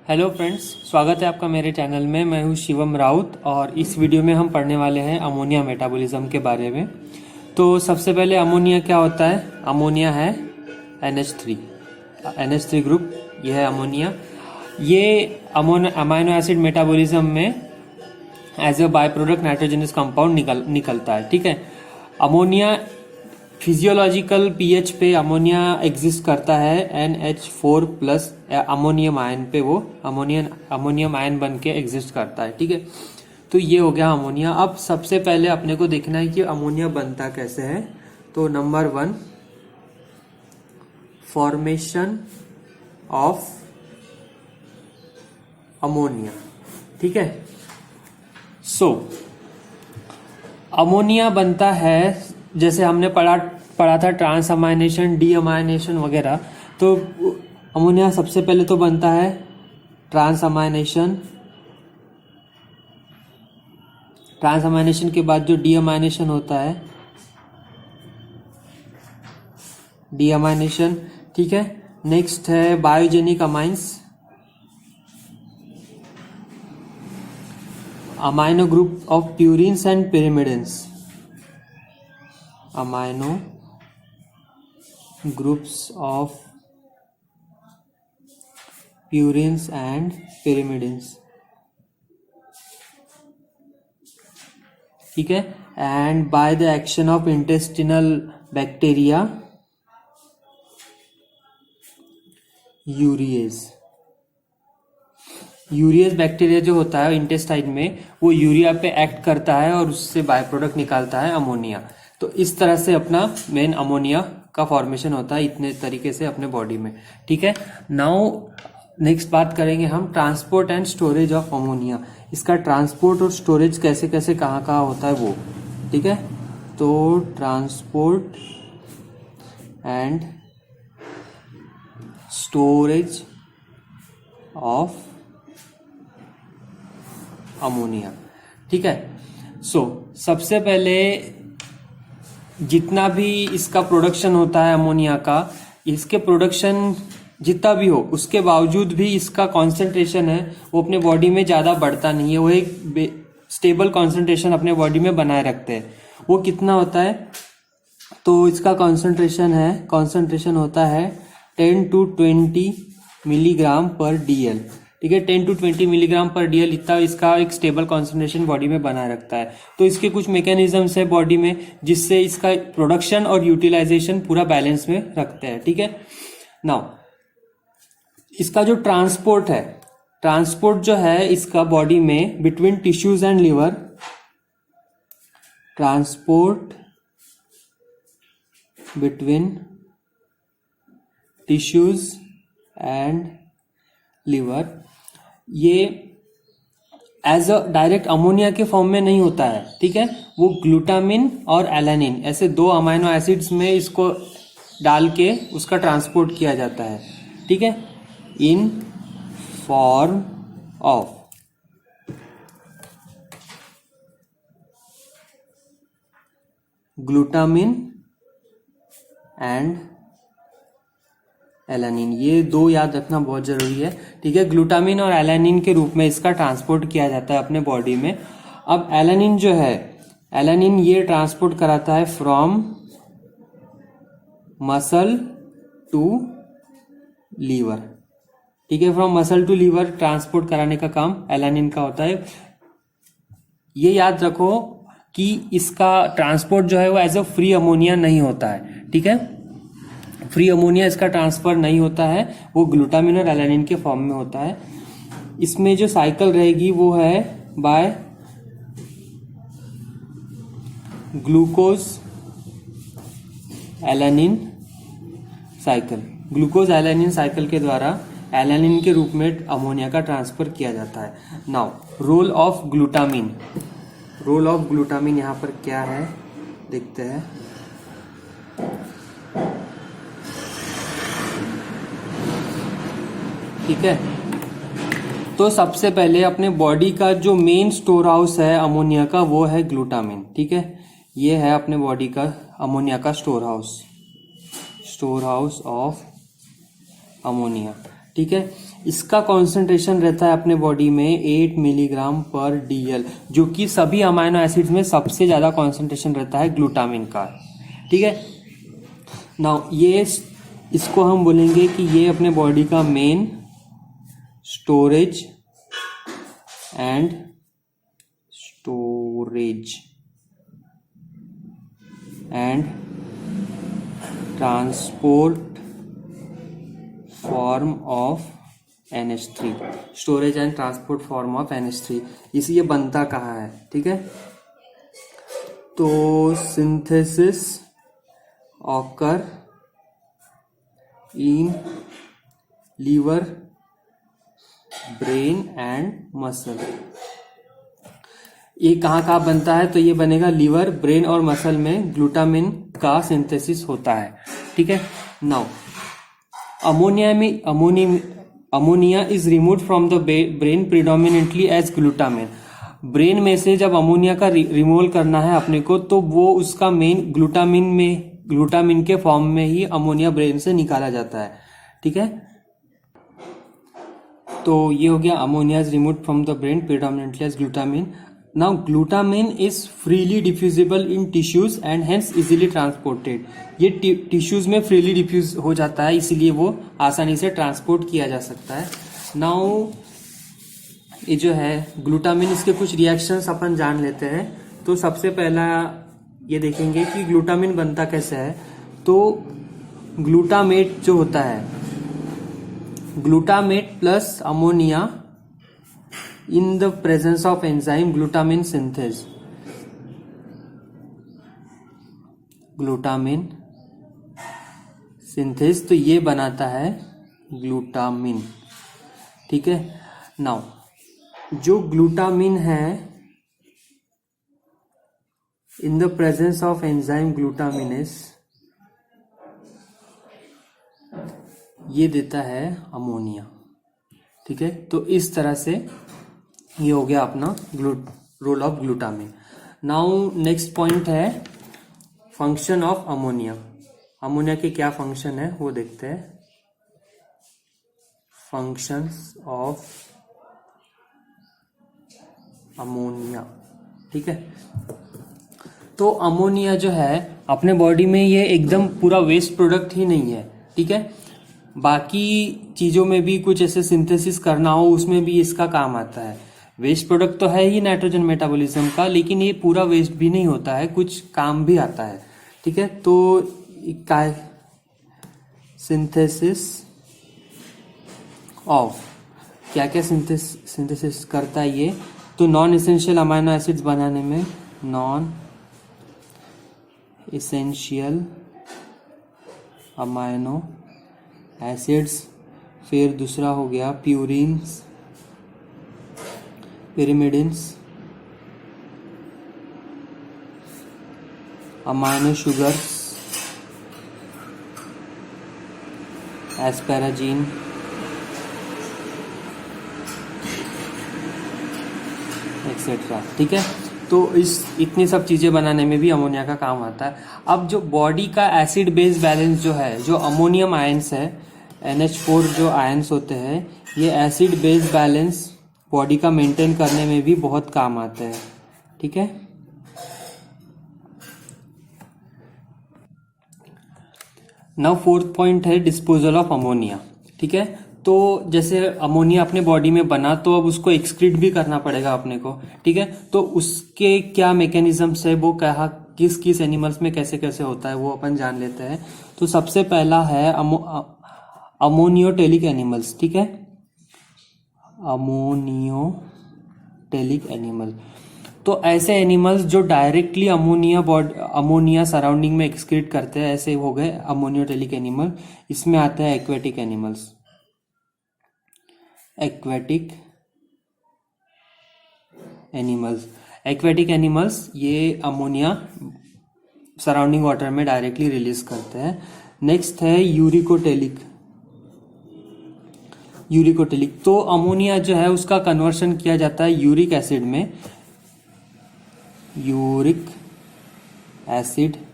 Hello friends, स्वागत है आपका मेरे चैनल में। मैं हूं शिवम राउत और इस वीडियो में हम पढ़ने वाले हैं अमोनिया मेटाबॉलिज्म के बारे में। तो सबसे पहले अमोनिया क्या होता है? अमोनिया है NH3 ग्रुप। यह है अमोनिया। ये अमाइनो एसिड मेटाबॉलिज्म में as a by product nitrogenous compound निकलता है। ठीक है। अमोनिया फिजियोलॉजिकल पीएच पे अमोनिया एग्जिस्ट करता है NH4 प्लस अमोनियम आयन पे, वो अमोनियम आयन बन के एग्जिस्ट करता है। ठीक है। तो ये हो गया अमोनिया। अब सबसे पहले अपने को देखना है कि अमोनिया बनता कैसे है। तो नंबर 1, फॉर्मेशन ऑफ अमोनिया। ठीक है। अमोनिया बनता है, जैसे हमने पढ़ा था ट्रांस अमाइनेशन, डी अमाइनेशन वगैरह। तो अमोनिया सबसे पहले तो बनता है ट्रांस अमाइनेशन के बाद जो डी अमाइनेशन होता है, डी अमाइनेशन। ठीक है। नेक्स्ट है biogenic amines, amino group of purines and pyrimidines, amino groups of purines and pyrimidines। ठीक है। And by the action of intestinal bacteria, urease bacteria जो होता है इंटेस्टाइन में, वो यूरिया पे एक्ट करता है और उससे बाय प्रोडक्ट निकालता है अमोनिया। तो इस तरह से अपना मेन अमोनिया का फॉर्मेशन होता है, इतने तरीके से अपने बॉडी में। ठीक है। नाउ नेक्स्ट बात करेंगे हम transport and storage of ammonia. इसका ट्रांसपोर्ट और स्टोरेज कैसे कैसे कहाँ होता है वो। ठीक है। तो transport and storage of ammonia. ठीक है। सबसे पहले जितना भी इसका प्रोडक्शन होता है अमोनिया का, इसके प्रोडक्शन जितना भी हो उसके बावजूद भी इसका कॉन्सेंट्रेशन है वो अपने बॉडी में ज़्यादा बढ़ता नहीं है। वो एक स्टेबल कॉन्सेंट्रेशन अपने बॉडी में बनाए रखते हैं। वो कितना होता है? तो इसका कॉन्सेंट्रेशन होता है 10 to 20 मिलीग्राम पर DL। ठीक है। 10 to 20 मिलीग्राम पर DL इतना इसका एक स्टेबल कॉन्सेंट्रेशन बॉडी में बनाए रखता है। तो इसके कुछ मैकेनिज्म्स है बॉडी में जिससे इसका प्रोडक्शन और यूटिलाइजेशन पूरा बैलेंस में रखते हैं। ठीक है। नाउ इसका जो ट्रांसपोर्ट जो है इसका बॉडी में between tissues and liver, transport between tissues and liver, ये एज अ डायरेक्ट अमोनिया के फॉर्म में नहीं होता है। ठीक है। वो ग्लूटामिन और एलानिन ऐसे दो अमाइनो एसिड्स में इसको डाल के उसका ट्रांसपोर्ट किया जाता है। ठीक है। In form of glutamine and alanine, ये दो याद रखना बहुत जरूरी है। ठीक है। ग्लूटामिन और एलानिन के रूप में इसका ट्रांसपोर्ट किया जाता है अपने बॉडी में। अब एलानिन जो है, एलानिन ये ट्रांसपोर्ट कराता है फ्रॉम मसल टू लीवर। ठीक है। From muscle to liver transport कराने का काम एलानिन का होता है। ये याद रखो कि इसका ट्रांसपोर्ट जो है वो एज अ फ्री अमोनिया नहीं होता है। ठीक है। फ्री अमोनिया इसका ट्रांसफर नहीं होता है, वो ग्लूटामिन और एलानिन के फॉर्म में होता है। इसमें जो साइकिल रहेगी वो है by glucose alanine cycle. Glucose alanine cycle के द्वारा एलानिन के रूप में अमोनिया का ट्रांसफर किया जाता है। नाउ रोल ऑफ ग्लूटामिन यहाँ पर क्या है देखते हैं। ठीक है। तो सबसे पहले अपने बॉडी का जो मेन स्टोर हाउस है अमोनिया का वो है ग्लूटामिन। ठीक है। ये है अपने बॉडी का अमोनिया का स्टोर हाउस ऑफ अमोनिया। ठीक है। इसका कॉन्सेंट्रेशन रहता है अपने बॉडी में 8 मिलीग्राम पर DL, जो कि सभी अमाइनो एसिड्स में सबसे ज्यादा कॉन्सेंट्रेशन रहता है ग्लूटामिन का। ठीक है, नाउ ये इसको हम बोलेंगे कि ये अपने बॉडी का main storage and transport form of NH3, storage and transport form of NH3। इसी ये बनता कहाँ है? ठीक है, तो synthesis occur in liver, brain and muscle. ये कहाँ बनता है? तो ये बनेगा लीवर, ब्रेन और मसल में ग्लूटामिन का सिंथेसिस होता है। ठीक है, now ammonia is removed from the brain predominantly as glutamine. Brain में से जब अमोनिया का रिमूवल करना है अपने को, तो वो उसका मेन ग्लूटामिन के फॉर्म में ही अमोनिया ब्रेन से निकाला जाता है। ठीक है, तो ये हो गया ammonia is removed from the brain predominantly as glutamine. Now glutamine is freely diffusible in tissues and hence easily transported. ये टिश्यूज में फ्रीली डिफ्यूज हो जाता है, इसीलिए वो आसानी से ट्रांसपोर्ट किया जा सकता है। नाउ ये जो है ग्लूटामिन, इसके कुछ रिएक्शंस अपन जान लेते हैं। तो सबसे पहला ये देखेंगे कि ग्लूटामिन बनता कैसे है। तो ग्लूटामेट जो होता है, glutamate plus ammonia in the presence of enzyme glutamine synthase, glutamine synthase, तो ये बनाता है ग्लूटामिन। ठीक है, नाउ जो ग्लूटामिन है in the presence of enzyme glutaminase, ये देता है अमोनिया। ठीक है, तो इस तरह से ये हो गया अपना role of glutamine. Now next point है फंक्शन ऑफ अमोनिया। अमोनिया के क्या फंक्शन है वो देखते हैं। Functions of ammonia. ठीक है, तो अमोनिया जो है अपने बॉडी में ये एकदम पूरा वेस्ट प्रोडक्ट ही नहीं है। ठीक है, बाकी चीजों में भी कुछ ऐसे सिंथेसिस करना हो उसमें भी इसका काम आता है। वेस्ट प्रोडक्ट तो है ही नाइट्रोजन मेटाबॉलिज्म का, लेकिन ये पूरा वेस्ट भी नहीं होता है, कुछ काम भी आता है। ठीक है, तो सिंथेसिस ऑफ क्या क्या सिंथेसिस करता है ये? तो नॉन एसेंशियल अमाइनो एसिड्स बनाने में नॉन एसेंशियल अमाइनो एसिड्स, फिर दूसरा हो गया purines, pyrimidines, amino sugars, asparagine, etcetera. ठीक है, तो इतनी सब चीजें बनाने में भी अमोनिया का काम आता है। अब जो बॉडी का एसिड बेस बैलेंस जो है, जो अमोनियम आयंस है, NH4 जो आयंस होते हैं, ये एसिड बेस बैलेंस बॉडी का मेंटेन करने में भी बहुत काम आता है। ठीक है, नाउ फोर्थ पॉइंट है डिस्पोजल ऑफ अमोनिया। ठीक है, तो जैसे अमोनिया अपने बॉडी में बना, तो अब उसको एक्सक्रीट भी करना पड़ेगा अपने को। ठीक है, तो उसके क्या मैकेनिज्म्स है, वो कहा किस किस एनिमल्स में कैसे कैसे होता है, वो अपन जान लेते हैं। तो सबसे पहला है अमोनियोटेलिक एनिमल्स। ठीक है, अमोनियोटेलिक एनिमल, तो ऐसे एनिमल्स जो डायरेक्टली अमोनिया सराउंडिंग में एक्सक्रीट करते हैं, ऐसे हो गए अमोनियोटेलिक एनिमल। इसमें आता है एक्वेटिक एनिमल्स। एक्वेटिक एनिमल्स ये अमोनिया सराउंडिंग वाटर में डायरेक्टली रिलीज करते हैं। नेक्स्ट है यूरिकोटेलिक। तो अमोनिया जो है उसका कन्वर्शन किया जाता है यूरिक एसिड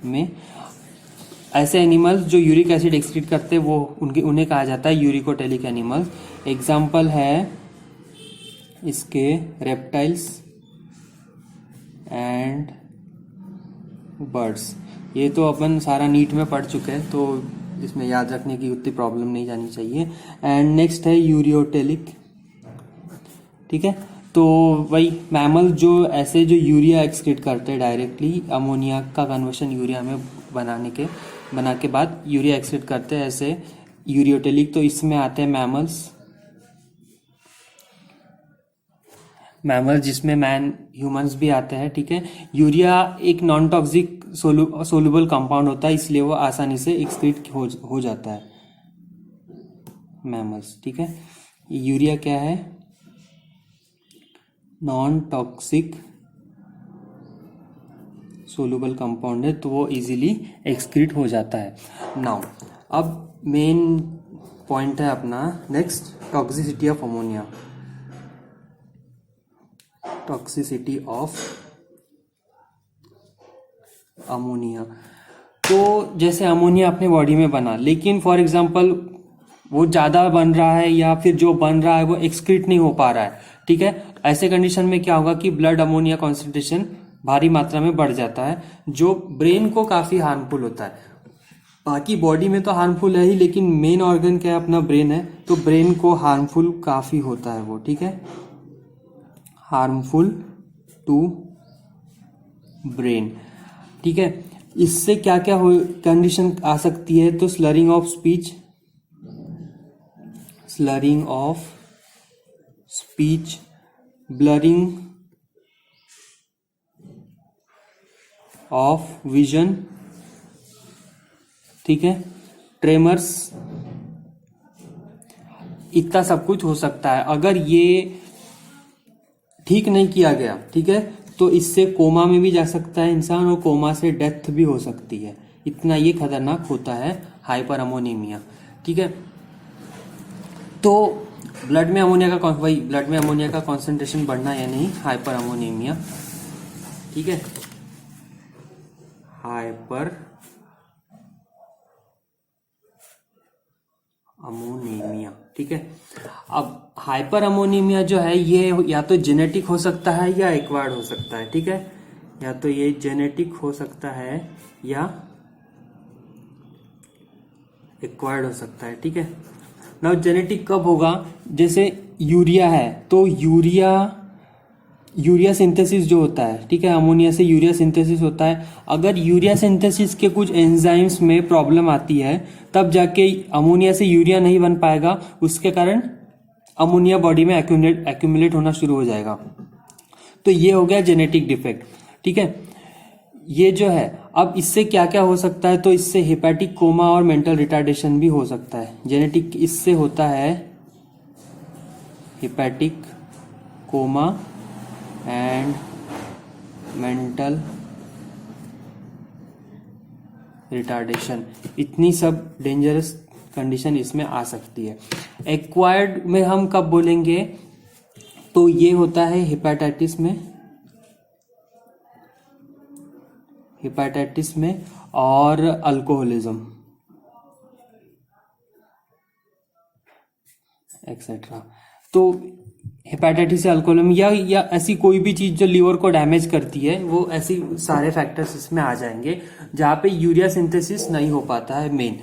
में। ऐसे एनिमल्स जो यूरिक एसिड एक्सक्रीट करते हैं वो उन्हें कहा जाता है यूरिकोटेलिक एनिमल्स। एग्जाम्पल है इसके रेप्टाइल्स एंड बर्ड्स। ये तो अपन सारा नीट में पढ़ चुके हैं, तो इसमें याद रखने की उतनी प्रॉब्लम नहीं जानी चाहिए। एंड नेक्स्ट है यूरियोटेलिक, ठीक है। तो वही मैमल जो ऐसे जो यूरिया एक्सक्रीट करते हैं डायरेक्टली, अमोनिया का कन्वर्शन यूरिया में बना के बाद यूरिया एक्सक्रीट करते हैं ऐसे यूरियोटेलिक। तो इसमें आते हैं मैमल्स जिसमें ह्यूमंस भी आते हैं, ठीक है। यूरिया एक नॉन टॉक्सिक सोलुबल कंपाउंड होता है, इसलिए वो आसानी से एक्सक्रीट हो जाता है मैमल्स, ठीक है। यूरिया क्या है? नॉन टॉक्सिक सोलुबल कंपाउंड है, तो वो इजीली एक्सक्रीट हो जाता है। नाउ अब मेन पॉइंट है अपना next, toxicity of ammonia. Toxicity of ammonia, तो जैसे अमोनिया अपने बॉडी में बना, लेकिन फॉर एग्जांपल वो ज़्यादा बन रहा है या फिर जो बन रहा है वो एक्सक्रीट नहीं हो पा रहा है, ठीक है। ऐसे कंडीशन में क्या होगा कि ब्लड अमोनिया कॉन्सेंट्रेशन भारी मात्रा में बढ़ जाता है, जो ब्रेन को काफ़ी हार्मफुल होता है। बाकी बॉडी में तो हार्मफुल है ही, लेकिन मेन ऑर्गन क्या है? अपना ब्रेन है, तो ब्रेन को हार्मफुल काफ़ी होता है वो, ठीक है। हार्मफुल टू ब्रेन, ठीक है। इससे क्या क्या कंडीशन आ सकती है? तो slurring of speech, blurring of vision, ठीक है, ट्रेमर्स, इतना सब कुछ हो सकता है। अगर ये ठीक नहीं किया गया, ठीक है, तो इससे कोमा में भी जा सकता है इंसान, और कोमा से डेथ भी हो सकती है। इतना ये खतरनाक होता है हाइपर अमोनीमिया, ठीक है। तो ब्लड में अमोनिया का कॉन्सेंट्रेशन बढ़ना या नहीं, हाइपर अमोनीमिया, ठीक है। हाइपर अमोनीमिया, ठीक है। अब हाइपर अमोनीमिया जो है ये या तो जेनेटिक हो सकता है या एक्वायर्ड हो सकता है, ठीक है। या तो ये जेनेटिक हो सकता है या एक्वायर्ड हो सकता है, ठीक है। नाउ जेनेटिक कब होगा? जैसे यूरिया है, तो यूरिया सिंथेसिस जो होता है, ठीक है, अमोनिया से यूरिया सिंथेसिस होता है। अगर यूरिया सिंथेसिस के कुछ एंजाइम्स में प्रॉब्लम आती है, तब जाके अमोनिया से यूरिया नहीं बन पाएगा, उसके कारण अमोनिया बॉडी में एक्यूमुलेट होना शुरू हो जाएगा। तो ये हो गया जेनेटिक डिफेक्ट, ठीक है। ये जो है, अब इससे क्या क्या हो सकता है? तो इससे हेपेटिक कोमा और मेंटल रिटार्डेशन भी हो सकता है। जेनेटिक इससे होता है hepatic coma and mental retardation, इतनी सब डेंजरस कंडीशन इसमें आ सकती है। एक्वायर्ड में हम कब बोलेंगे? तो ये होता है हेपेटाइटिस में और अल्कोहलिज्म एक्सेट्रा। तो हेपेटाइटिस या अल्कोहलिज्म या ऐसी कोई भी चीज जो लीवर को डैमेज करती है, वो ऐसी सारे फैक्टर्स इसमें आ जाएंगे जहां पे यूरिया सिंथेसिस नहीं हो पाता है मेन,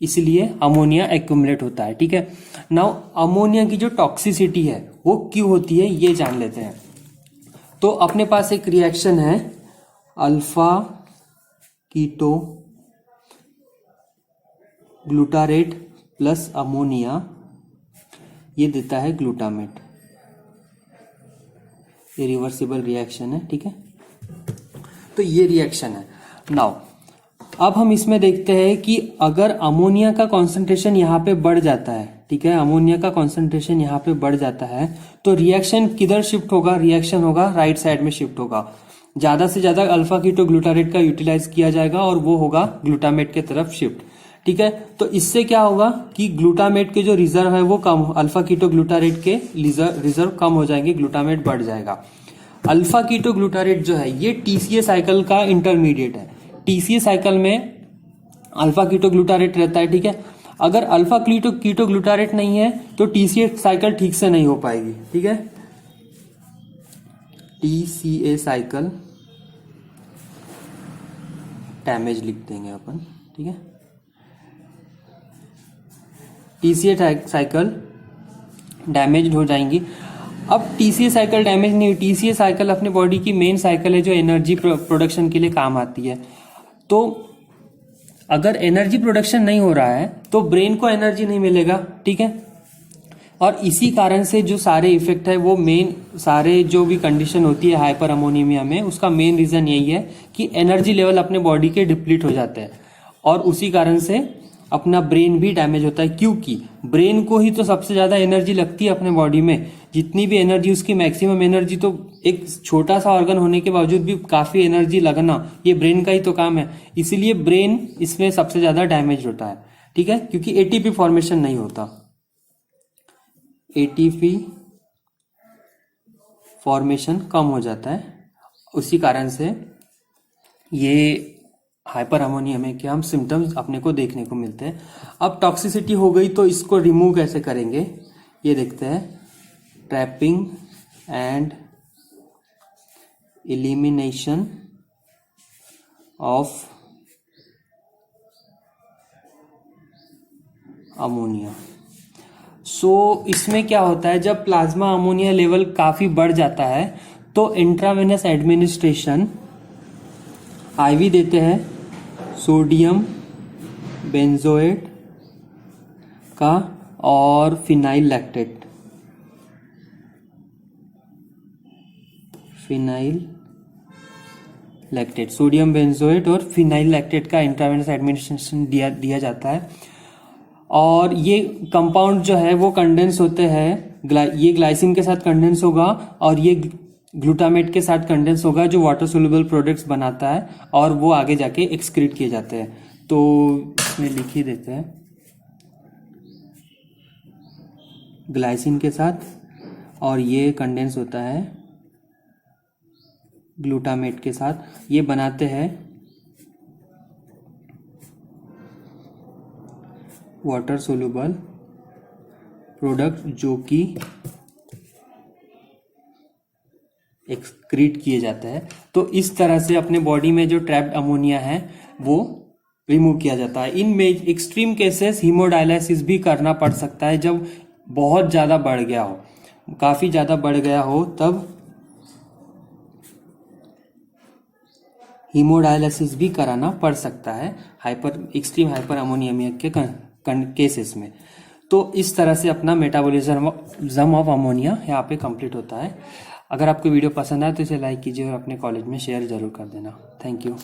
इसलिए अमोनिया एक्यूमुलेट होता है, ठीक है। नाउ अमोनिया की जो टॉक्सिसिटी है वो क्यों होती है ये जान लेते हैं। तो अपने पास एक रिएक्शन है alpha keto glutarate plus ammonia, ये देता है ग्लूटामेट। ये रिवर्सिबल रिएक्शन है, ठीक है। तो ये रिएक्शन है। नाउ अब हम इसमें देखते हैं कि अगर अमोनिया का कॉन्सेंट्रेशन यहाँ पे बढ़ जाता है, ठीक है, अमोनिया का कॉन्सेंट्रेशन यहाँ पे बढ़ जाता है, तो रिएक्शन किधर शिफ्ट होगा? रिएक्शन होगा राइट साइड में शिफ्ट होगा। ज्यादा से ज्यादा अल्फा कीटो ग्लूटारेट का यूटिलाइज किया जाएगा और वो होगा ग्लूटामेट के तरफ शिफ्ट, ठीक है। तो इससे क्या होगा कि ग्लूटामेट के जो रिजर्व है वो कम, अल्फा कीटो ग्लूटारेट के रिजर्व कम हो जाएंगे, ग्लूटामेट बढ़ जाएगा। अल्फा कीटो ग्लूटारेट जो है ये टीसीए साइकिल का इंटरमीडिएट है। टीसीए साइकिल में अल्फा कीटोग्लूटारेट रहता है, ठीक है। अगर अल्फा कीटोग्लूटारेट नहीं है तो टीसीए साइकिल ठीक से नहीं हो पाएगी, ठीक है। टीसीए साइकिल डैमेज लिख देंगे अपन, ठीक है। टीसीए साइकिल डैमेज हो जाएंगी। अब टीसीए साइकिल डैमेज नहीं हुई, टीसीए साइकिल अपने बॉडी की मेन साइकिल है जो एनर्जी प्रोडक्शन के लिए काम आती है। तो अगर एनर्जी प्रोडक्शन नहीं हो रहा है तो ब्रेन को एनर्जी नहीं मिलेगा, ठीक है। और इसी कारण से जो सारे इफेक्ट है वो मेन सारे जो भी कंडीशन होती है हाइपर अमोनीमिया में, उसका मेन रीजन यही है कि एनर्जी लेवल अपने बॉडी के डिप्लीट हो जाते हैं और उसी कारण से अपना ब्रेन भी डैमेज होता है। क्योंकि ब्रेन को ही तो सबसे ज्यादा एनर्जी लगती है अपने बॉडी में, जितनी भी एनर्जी उसकी मैक्सिमम एनर्जी, तो एक छोटा सा ऑर्गन होने के बावजूद भी काफी एनर्जी लगना ये ब्रेन का ही तो काम है। इसीलिए ब्रेन इसमें सबसे ज्यादा डैमेज होता है, ठीक है, क्योंकि एटीपी फॉर्मेशन नहीं होता। एटीपी फॉर्मेशन कम हो जाता है, उसी कारण से ये हाइपर अमोनिया के हम सिम्टम्स अपने को देखने को मिलते हैं। अब टॉक्सिसिटी हो गई तो इसको रिमूव कैसे करेंगे ये देखते हैं। Trapping and elimination of ammonia. So इसमें क्या होता है, जब प्लाज्मा अमोनिया लेवल काफी बढ़ जाता है तो इंट्रावेनस एडमिनिस्ट्रेशन आईवी देते हैं सोडियम बेंजोएट का और फिनाइल लैक्टेट सोडियम बेंजोएट और फिनाइल लैक्टेट का इंट्रावेनस एडमिनिस्ट्रेशन दिया जाता है। और ये कंपाउंड जो है वो कंडेंस होते हैं, ये ग्लाइसिन के साथ कंडेंस होगा और ये ग्लूटामेट के साथ कंडेंस होगा जो वाटर सोल्यूबल प्रोडक्ट्स बनाता है और वो आगे जाके एक्सक्रीट किए जाते हैं। तो इसमें लिख ही देते हैं ग्लाइसिन के साथ और ये कंडेंस होता है ग्लूटामेट के साथ, ये बनाते हैं वाटर सोल्यूबल प्रोडक्ट जो कि एक्सक्रीट किए जाते हैं। तो इस तरह से अपने बॉडी में जो ट्रैप्ड अमोनिया है वो रिमूव किया जाता है। इन एक्सट्रीम केसेस हीमोडायलिसिस भी करना पड़ सकता है, जब बहुत ज्यादा बढ़ गया हो, काफी ज्यादा बढ़ गया हो, तब हीमोडायलिसिस भी कराना पड़ सकता है एक्सट्रीम हाइपर अमोनियमिया के केसेस में। तो इस तरह से अपना मेटाबॉलिज्म ऑफ अमोनिया यहाँ पे कंप्लीट होता है। अगर आपको वीडियो पसंद आए तो इसे लाइक कीजिए और अपने कॉलेज में शेयर जरूर कर देना। Thank you.